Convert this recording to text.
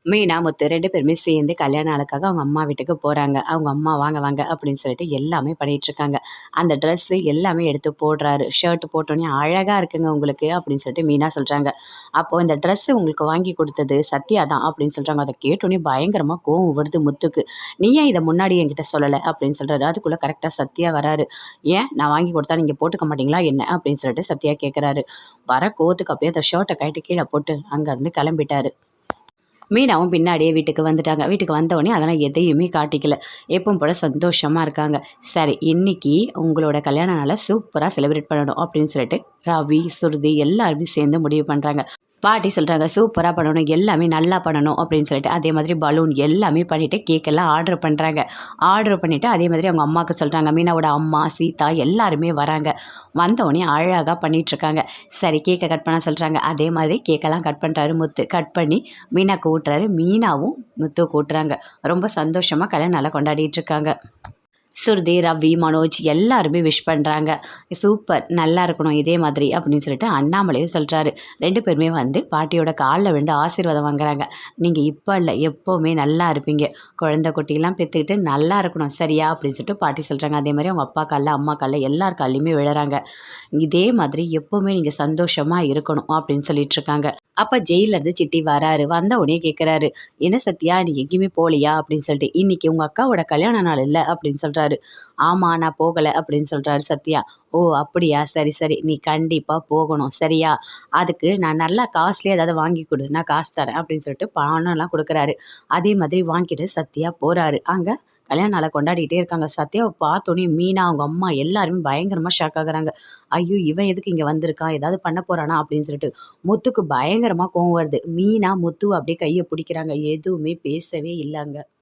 மீனா, முத்து 2 பேருமே சேர்ந்து கல்யாண நாளுக்காக அவங்க அம்மா வீட்டுக்கு போறாங்க. அவங்க அம்மா வாங்க வாங்க அப்படின்னு சொல்லிட்டு எல்லாமே பண்ணிட்டுருக்காங்க. அந்த ட்ரெஸ்ஸு எல்லாமே எடுத்து போடுறாரு. ஷர்ட் போட்டோனே "அழகா இருக்குங்க உங்களுக்கு" அப்படின்னு சொல்லிட்டு மீனா சொல்றாங்க. அப்போ "இந்த ட்ரெஸ்ஸு உங்களுக்கு வாங்கி குடுத்தது சத்யா தான்" அப்படின்னு சொல்றாங்க. அத கேட்டோனே பயங்கரமா கோவம் வருது முத்துக்கு. "நீ ஏன் இத முன்னாடி என்கிட்ட சொல்லல?" அப்படின்னு சொல்றாரு. அதுக்குள்ள கரெக்ட்டா சத்யா வராரு. "ஏன் நான் வாங்கி குடுத்தா நீங்க போட்டுக்க மாட்டீங்களா என்ன?" அப்படின்னு சொல்லிட்டு சத்யா கேட்கறாரு. வர கோவத்துக்கு அப்படியே அந்த ஷர்ட்ட கழட்டி கீழ போட்டு அங்கருந்து கிளம்பிட்டாரு. மீனாவும் பின்னாடியே வீட்டுக்கு வந்துட்டாங்க. வீட்டுக்கு வந்தோனே அதெல்லாம் எதையுமே காட்டிக்கல. எப்பவும் போல சந்தோஷமா இருக்காங்க. சரி இன்னைக்கு உங்களோட கல்யாண நாள சூப்பரா செலிப்ரேட் பண்ணணும் அப்படின்னு சொல்லிட்டு ரவி, சுருதி எல்லாருமே சேர்ந்து முடிவு பண்றாங்க. பாட்டி சொல்றாங்க, "சூப்பரா பண்ணணும். எல்லாமே நல்லா பண்ணணும்." அப்படின்னு சொல்லிட்டு. அதே மாதிரி பலூன் எல்லாமே பண்ணிட்டு கேக்கெல்லாம் ஆர்டர் பண்றாங்க. ஆர்டர் பண்ணிட்டு அதே மாதிரி அவங்க அம்மாவுக்கு சொல்றாங்க. மீனாவோட அம்மா, சீதா எல்லாருமே வராங்க. வந்தோனே அழகா பண்ணிட்டுருக்காங்க. சரி கேக்க கட் பண்ண சொல்றாங்க. அதே மாதிரி கேக்கெல்லாம் கட் பண்றாரு முத்து. கட் பண்ணி மீனாக்கு ஊட்டுறாரு. மீனாவும் முத்துவுக்கு ஊட்டுறாங்க. ரொம்ப சந்தோஷமா கல்யாண நாள கொண்டாடிட்டு இருக்காங்க. சுருதி, ரவி, மனோஜ் எல்லாருமே விஷ் பண்றாங்க. "சூப்பர்! நல்லா இருக்கணும் இதே மாதிரி" அப்படின்னு சொல்லிட்டு அண்ணாமலையும் சொல்றாரு. 2 பேருமே வந்து பாட்டியோட கால்ல விழுந்து ஆசீர்வாதம் வாங்குறாங்க. "நீங்க இப்ப இல்ல, எப்பவுமே நல்லா இருப்பீங்க. குழந்தை குட்டிலாம் பெத்துக்கிட்டு நல்லா இருக்கணும் சரியா?" அப்படின்னு சொல்லிட்டு பாட்டி சொல்றாங்க. அதே மாரி அவங்க அப்பா கால்ல, அம்மா கால்ல எல்லார் கால்லயுமே விழுறாங்க. "இதே மாதிரி எப்பவுமே நீங்க சந்தோஷமா இருக்கணும்" அப்படின்னு சொல்லிட்டுருக்காங்க. அப்ப ஜெயிலருந்து சிட்டி வராரு. வந்த உடனே கேட்குறாரு, "என்ன சத்யா நீ எங்கேயுமே போகலையா?" அப்படின்னு சொல்லிட்டு. "இன்னைக்கு உங்க அக்காவோட கல்யாண நாள் இல்ல" அப்படின்னு சொல்றாரு. "ஆமா நான் போகல" அப்படின்னு சொல்றாரு சத்யா. "ஓ! அப்படியா? சரி, சரி. நீ கண்டிப்பா போகணும். சரியா? அதுக்கு நான் நல்லா காஸ்ட்லியா ஏதாவது வாங்கி குடு. நான் காசு தரேன்" அப்படின்னு சொல்லிட்டு பணம்லாம் குடுக்குறாரு. அதே மாதிரி வாங்கிட்டு சத்யா போறாரு. அங்க கல்யாண நாள கொண்டாடிட்டே இருக்காங்க. சத்யாவ பார்த்தோனே மீனா, அவங்க அம்மா எல்லாருமே பயங்கரமா ஷாக் ஆகுறாங்க. "ஐயோ! இவன் எதுக்கு இங்க வந்திருக்கான்? ஏதாவது பண்ண போறானா?" அப்படின்னு சொல்லிட்டு. முத்துக்கு பயங்கரமா கோவம் வருது. மீனா, முத்துவ அப்படியே கைய புடிக்கிறாங்க. எதுவுமே பேசவே இல்ல அங்க.